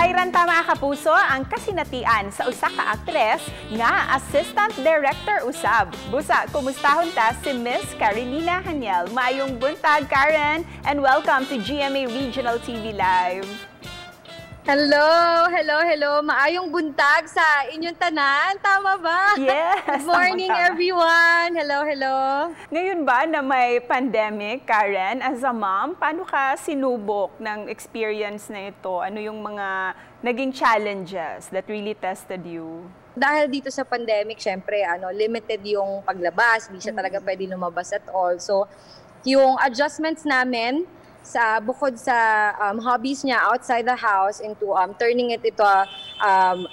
Nasayran ta mga kapuso ang kasinatian sa usa ka aktres nga assistant director usab. Busa, kumustahon ta si Miss Karenina Haniel. Maayong buntag, Karen, and welcome to GMA Regional TV Live. Hello, hello, hello. Maayong buntag sa inyong tanan. Tama ba? Yes. Good morning, everyone. Hello, hello. Ngayon ba na may pandemic, Karen, as a mom, paano ka sinubok ng experience na ito? Ano yung mga naging challenges that really tested you? Dahil dito sa pandemic, syempre, limited yung paglabas. Hindi siya talaga pwede lumabas at all. So, yung adjustments namin, bukod sa hobbies niya outside the house into turning it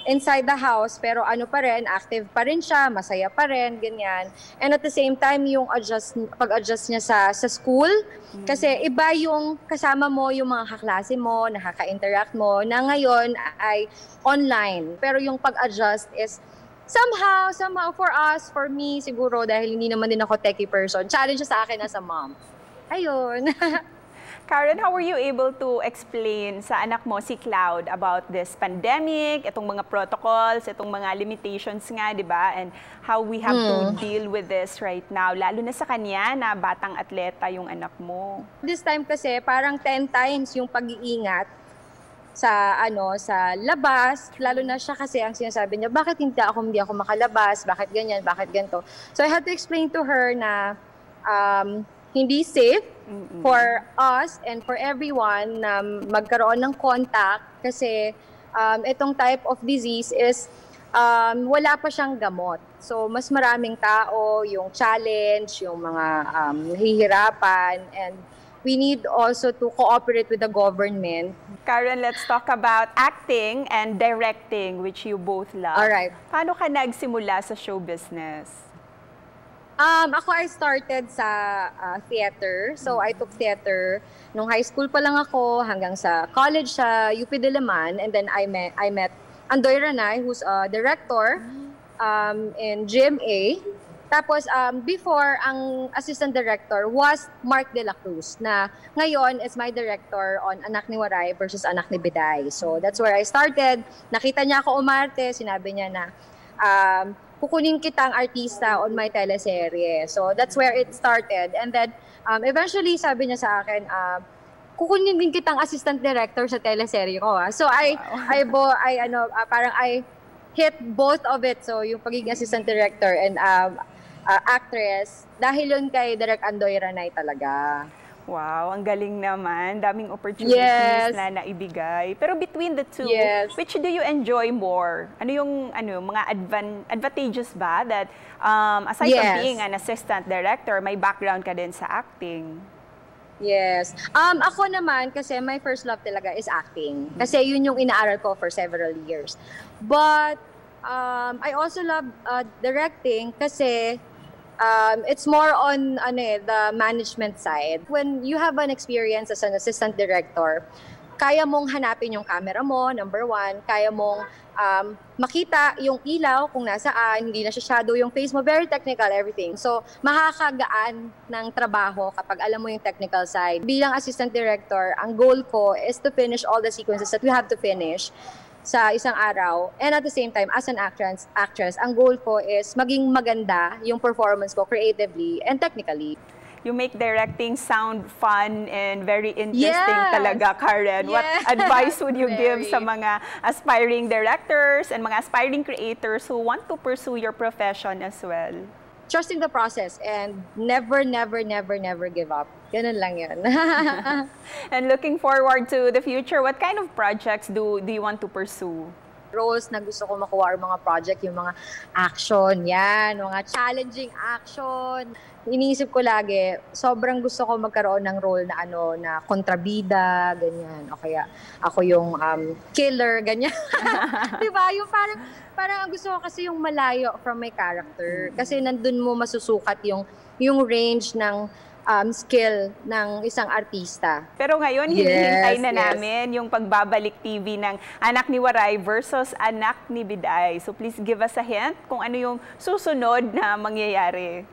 inside the house, pero pa rin, active pa rin siya, masaya pa rin, ganyan. And at the same time, yung pag-adjust niya sa school, kasi iba yung kasama mo, yung mga kaklase mo, nakaka-interact mo, na ngayon ay online. Pero yung pag-adjust is somehow for me siguro, dahil hindi naman din ako techie person, challenge sa akin as a mom. Ayun. Karen, how were you able to explain sa anak mo, si Cloud, about this pandemic, itong mga protocols, itong mga limitations nga, di ba? And how we have to deal with this right now, lalo na sa kanya na batang atleta yung anak mo. This time kasi parang 10 times yung pag-iingat sa labas, lalo na siya kasi ang sinasabi niya, bakit hindi ako makalabas, bakit ganyan, bakit ganito. So I had to explain to her na hindi safe for us and for everyone na magkaroon ng contact kasi itong type of disease is wala pa siyang gamot. So mas maraming tao, yung challenge, yung mga nahihirapan, and we need also to cooperate with the government. Karen, let's talk about acting and directing, which you both love. Alright. Paano ka nagsimula sa show business? Ako, I started sa theater. So, I took theater nung high school pa lang ako hanggang sa college sa UP Diliman. And then, I met Andoy Ranay, who's a director in GMA. Tapos, before, ang assistant director was Mark De La Cruz, na ngayon is my director on Anak ni Waray versus Anak ni Biday. So, that's where I started. Nakita niya ako umarte, sinabi niya na, kukunin kitang artista on my teleserye. So that's where it started. And then eventually sabi niya sa akin, kukunin din kitang assistant director sa teleserye ko. So I hit both of it. So yung pagiging assistant director and actress, dahil yun kay Direk Andoy Ranay talaga. Wow, ang galing naman. Daming opportunities na naibigay. Pero between the two, which do you enjoy more? Ano yung mga advantages ba that aside from being an assistant director, may background ka din sa acting? Yes. Ako naman, kasi my first love talaga is acting. Kasi yun yung inaaral ko for several years. But I also love directing kasi it's more on the management side. When you have an experience as an assistant director, kaya mong hanapin yung camera mo, number one. Kaya mong makita yung ilaw kung nasaan, hindi na siya shadow yung face mo. Very technical, everything. So, makakagaan ng trabaho kapag alam mo yung technical side. Bilang assistant director, ang goal ko is to finish all the sequences that we have to finish sa isang araw. And at the same time, as an actress, ang goal ko is maging maganda yung performance ko creatively and technically. You make directing sound fun and very interesting talaga, Karen. What advice would you give sa mga aspiring directors and mga aspiring creators who want to pursue your profession as well? Trusting the process and never give up. Ganun lang yun. And looking forward to the future, what kind of projects do you want to pursue? Roles na gusto ko makuha or mga project, yung mga action, mga challenging action. Iniisip ko lagi, sobrang gusto ko magkaroon ng role na na kontrabida, ganyan. O kaya ako yung killer, ganyan. Diba? Yung parang gusto ko kasi yung malayo from my character. Kasi nandun mo masusukat yung range ng skill ng isang artista. Pero ngayon, hinihintay na namin yung pagbabalik TV ng Anak ni Waray versus Anak ni Biday. So please give us a hint kung ano yung susunod na mangyayari.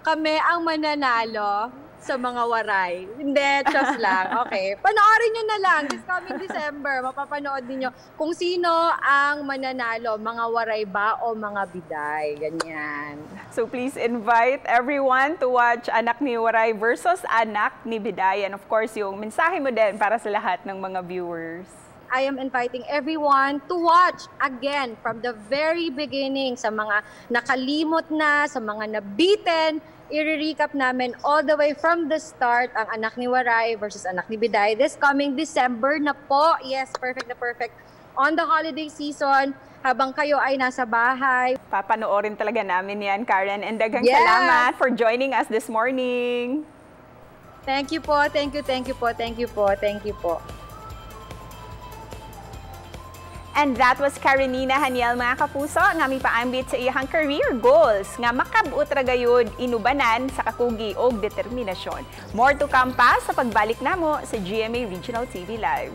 Kami ang mananalo sa mga waray. Hindi, just lang. Okay. Panoorin nyo na lang. This coming December, mapapanood ninyo kung sino ang mananalo. Mga waray ba o mga biday. Ganyan. So please invite everyone to watch Anak ni Waray versus Anak ni Biday. And of course, yung mensahe mo din para sa lahat ng mga viewers. I am inviting everyone to watch again from the very beginning sa mga nakalimot na, sa mga nabitin. I-recap namin all the way from the start ang Anak ni Waray versus Anak ni Biday. This coming December na po. Yes, perfect na perfect. On the holiday season, habang kayo ay nasa bahay. Papanoorin talaga namin yan, Karen. And daghang salamat for joining us this morning. Thank you po, thank you po, thank you po, thank you po. And that was Karenina Haniel, mga kapuso, nga may paambit sa iyang career goals nga makabuot ra gayud inubanan sa kakugi og determinasyon. More to come pa sa pagbalik namo sa GMA Regional TV Live.